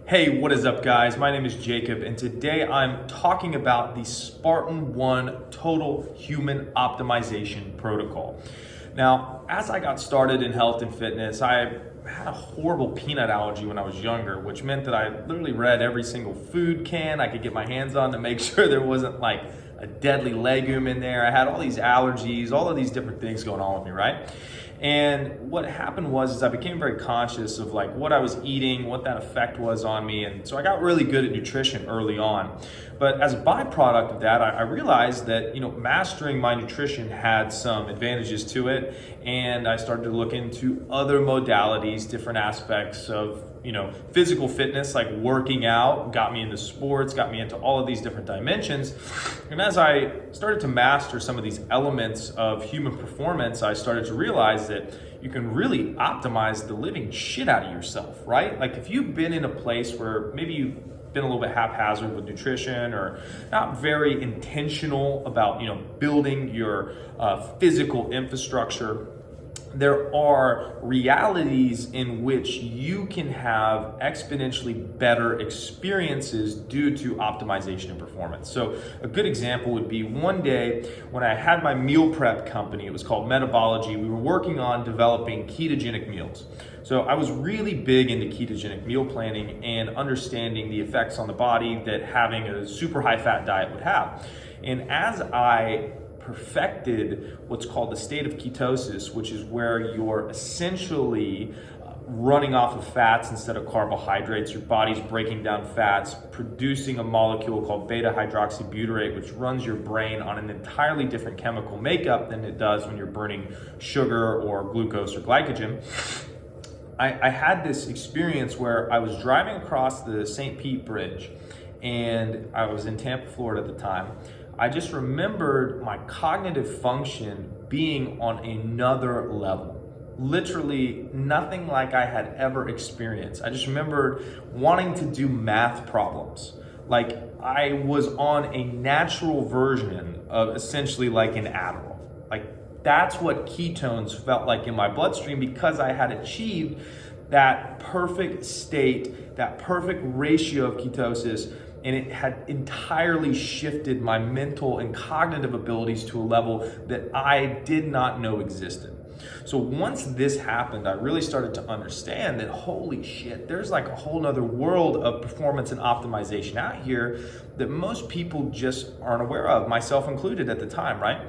Hey, what is up guys? My name is Jacob and today I'm talking about the Spartan 1 Total Human Optimization Protocol. Now, as I got started in health and fitness, I had a horrible peanut allergy when I was younger, which meant that I literally read every single food can I could get my hands on to make sure there wasn't like a deadly legume in there. I had all these allergies, all of these different things going on with me, right? And what happened was I became very conscious of like what I was eating, what that effect was on me. And so I got really good at nutrition early on. But as a byproduct of that, I realized that, mastering my nutrition had some advantages to it. And I started to look into other modalities, different aspects of, physical fitness, like working out, got me into sports, got me into all of these different dimensions. And as I started to master some of these elements of human performance, I started to realize that you can really optimize the living shit out of yourself, right? Like if you've been in a place where maybe you've been a little bit haphazard with nutrition or not very intentional about, building your physical infrastructure, there are realities in which you can have exponentially better experiences due to optimization and performance. So a good example would be one day when I had my meal prep company, it was called Metabology, we were working on developing ketogenic meals. So I was really big into ketogenic meal planning and understanding the effects on the body that having a super high fat diet would have. And as I perfected what's called the state of ketosis, which is where you're essentially running off of fats instead of carbohydrates. Your body's breaking down fats, producing a molecule called beta hydroxybutyrate, which runs your brain on an entirely different chemical makeup than it does when you're burning sugar or glucose or glycogen. I had this experience where I was driving across the St. Pete Bridge and I was in Tampa, Florida at the time. I just remembered my cognitive function being on another level. Literally nothing like I had ever experienced. I just remembered wanting to do math problems. Like I was on a natural version of essentially like an Adderall. Like that's what ketones felt like in my bloodstream because I had achieved that perfect state, that perfect ratio of ketosis. And it had entirely shifted my mental and cognitive abilities to a level that I did not know existed. So once this happened, I really started to understand that holy shit, there's like a whole nother world of performance and optimization out here that most people just aren't aware of, myself included at the time, right?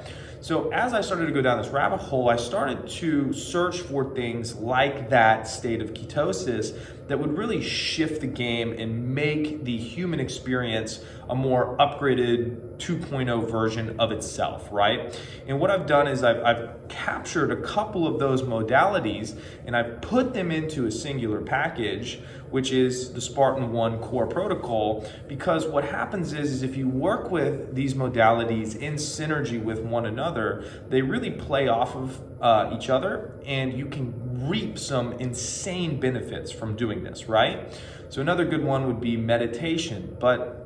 So as I started to go down this rabbit hole, I started to search for things like that state of ketosis that would really shift the game and make the human experience a more upgraded 2.0 version of itself, right? And what I've done is I've captured a couple of those modalities and I've put them into a singular package, which is the Spartan 1 core protocol, because what happens is if you work with these modalities in synergy with one another, they really play off of each other and you can reap some insane benefits from doing this, right? So another good one would be meditation, but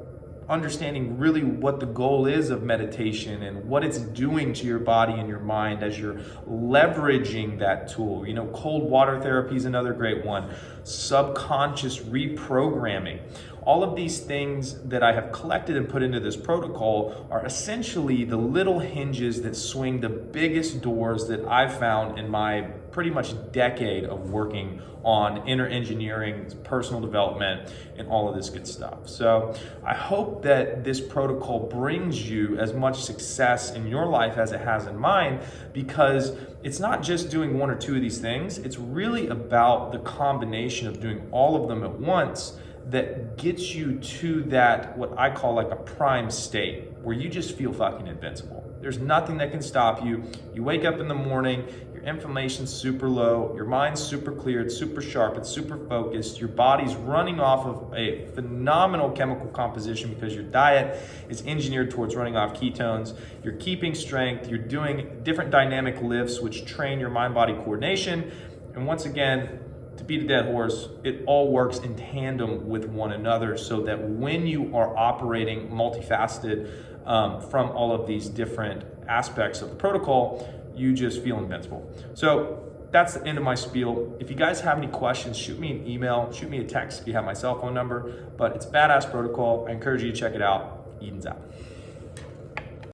understanding really what the goal is of meditation and what it's doing to your body and your mind as you're leveraging that tool. Cold water therapy is another great one. Subconscious reprogramming. All of these things that I have collected and put into this protocol are essentially the little hinges that swing the biggest doors that I've found in my pretty much decade of working on inner engineering, personal development, and all of this good stuff. So I hope that this protocol brings you as much success in your life as it has in mine, because it's not just doing one or two of these things. It's really about the combination of doing all of them at once that gets you to that, what I call like a prime state, where you just feel fucking invincible. There's nothing that can stop you. You wake up in the morning, your inflammation's super low, your mind's super clear, it's super sharp, it's super focused, your body's running off of a phenomenal chemical composition because your diet is engineered towards running off ketones, you're keeping strength, you're doing different dynamic lifts which train your mind-body coordination, and once again, to beat a dead horse, it all works in tandem with one another so that when you are operating multifaceted from all of these different aspects of the protocol, you just feel invincible. So that's the end of my spiel. If you guys have any questions, shoot me an email, shoot me a text if you have my cell phone number. But it's Badass Protocol. I encourage you to check it out. Eden's out.